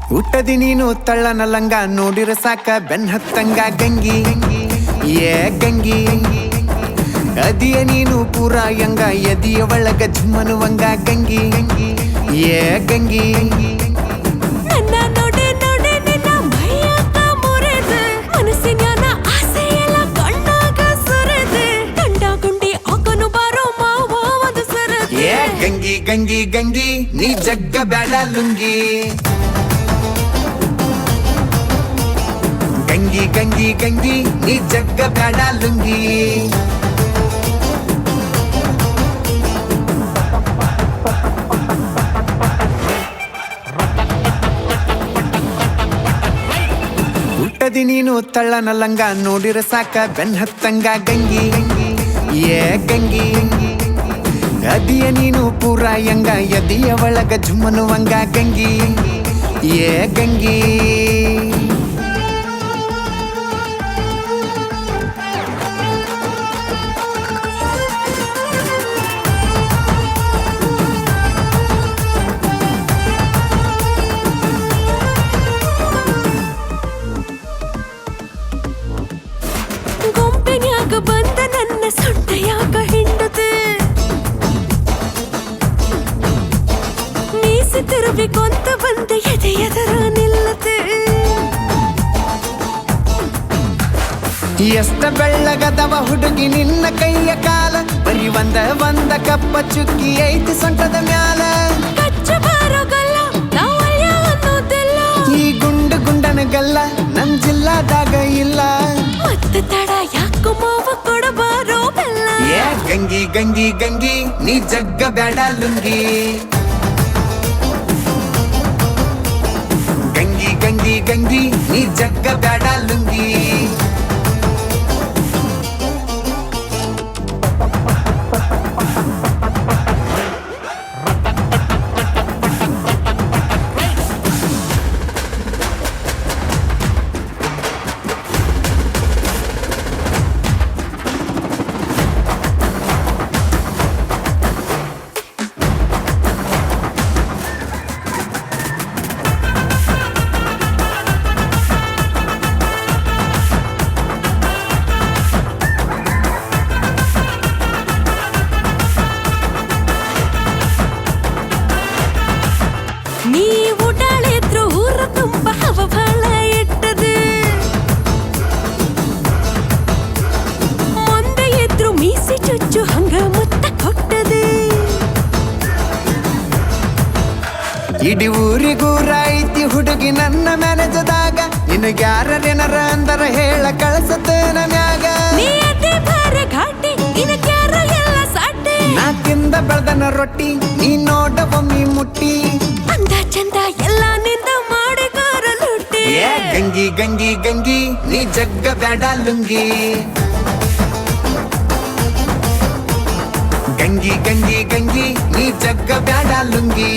ಹುಟ್ಟದಿ ನೀನು ತಳ್ಳನ ಲಂಗ ನೋಡಿರ ಸಾಕ ಬೆನ್ ಹತ್ತಂಗ ಗಂಗಿ ಏ ಗಂಗಿ ಅದಿಯ ನೀನು ಪೂರ ಯಂಗ ಎದಿಯ ಒಳಗ ಝುಮ್ಮನುವಂಗ ಗಂಗಿ ಏ ಗಂಗಿ ನನ್ನ ನೋಡೆ ನೋಡೆ ನಿನ್ನ ಭಯಕ ಮುರಿದು ಮನಸ್ಸಿನ ಆಸೆ ಎಲ್ಲ ಕಣ್ಣಾಗ ಸುರಿದು ಗಂಡ ಗುಂಡಿ ಹಾಕನು ಬಾರೋ ಮಾವ ಒಂದು ಸರದು ಏ ಗಂಗಿ ಗಂಗಿ ಗಂಗಿ ನೀ ಜಗ್ಗ ಬ್ಯಾಡ ಲುಂಗಿ ಗಂಗಿ ಗಂಗಿ ಗಂಗಿ ನೀ ಜಗ್ಗ ಬ್ಯಾಡ ಲುಂಗಿ ಹುಟ್ಟದಿ ನೀನು ತಳ್ಳನ ಲಂಗ ನೋಡಿರ ಸಾಕ ಬೆನ್ ಹತ್ತಂಗ ಗಂಗಿ ಏ ಗಂಗಿ ಅದಿಯ ನೀನು ಪೂರ ಯಂಗ ಎದಿಯ ಒಳಗ ಝುಮ್ಮನುವಂಗ ಗಂಗಿ ಏ ಗಂಗಿ ಗೊಂಬೆನ್ಯಾಗ ಬಂದ ನನ್ನ ಸೊಂಟೆಯಾಗ ಹಿಂಡದೆ ಮೀಸಿ ತಿರುವಿಕೊಂತ ಬಂದ ಎದೆಯದರ ನಿಲ್ಲದೆ ಎಷ್ಟ ಬೆಳ್ಳಗದವ ಹುಡುಗಿ ನಿನ್ನ ಕೈಯ ಕಾಲ ಬರೀ ಒಂದ ಕಪ್ಪ ಚುಕ್ಕಿ ಐತಿ ಸೊಂಟದ ಮ್ಯಾಲ ಕಚ್ಚ ಬಾರೋಗಲ್ಲ ನಾವಯ್ಯ ಅನ್ನೋದೆಲ್ಲ ಈ ಗುಂಡನ ಗಲ್ಲ ನಮ್ ಜಿಲ್ಲಾದಾಗ ಇಲ್ಲ ಮತ್ತೆ ತಡ ಯಾಕೋ ಮಾವ ಕೊಡಬಾರೋ ಬೆಲ್ಲ ಏ ಗಂಗಿ ಗಂಗಿ ಗಂಗಿ ನೀ ಜಗ್ಗ ಬ್ಯಾಡ ಲುಂಗಿ ಗಂಗಿ ಗಂಗಿ ಗಂಗಿ ನೀ ಜಗ್ಗ ಬ್ಯಾಡ ಲುಂಗಿ ನೀ ಊಟಾಳಿದ್ರು ಊರ ತುಂಬ ಹವ ಬಾಳ ಇಟ್ಟದು ಮುಂದೆ ಎದ್ರು ಮೀಸಿ ಚುಚ್ಚು ಹಂಗ ಮುತ್ತ ಕೊಟ್ಟದು ಇಡೀ ಊರಿಗೂರ ಐತಿ ಹುಡುಗಿ ನನ್ನ ಮ್ಯಾನೇಜದಾಗ ನಿನಗ್ಯಾರೇನರ ಅಂದರ ಹೇಳ ಕಳ್ಸತನ ಮ್ಯಾಗ ನೀ ಅದೇ ಬಾರೆ ಘಾಟಿ ನಿನಗ್ಯಾರ ಎಲ್ಲ ಸಾಟಿ ನಾ ತಿಂದ ಬೆಳ್ದನ ರೊಟ್ಟಿ ನೀ ನೋಡ ಒಮ್ಮಿ ಮುಟ್ಟಿ ಅಂದ ಚಂದ ಎಲ್ಲ ನಿಂದ ಮಾಡಿಗಾರ ಲುಟ್ಟಿ ಏ ಗಂಗಿ ಗಂಗಿ ಗಂಗಿ ನೀ ಜಗ್ಗ ಬ್ಯಾಡ ಲುಂಗಿ ಗಂಗಿ ಗಂಗಿ ಗಂಗಿ ನೀ ಜಗ್ಗ ಬ್ಯಾಡ ಲುಂಗಿ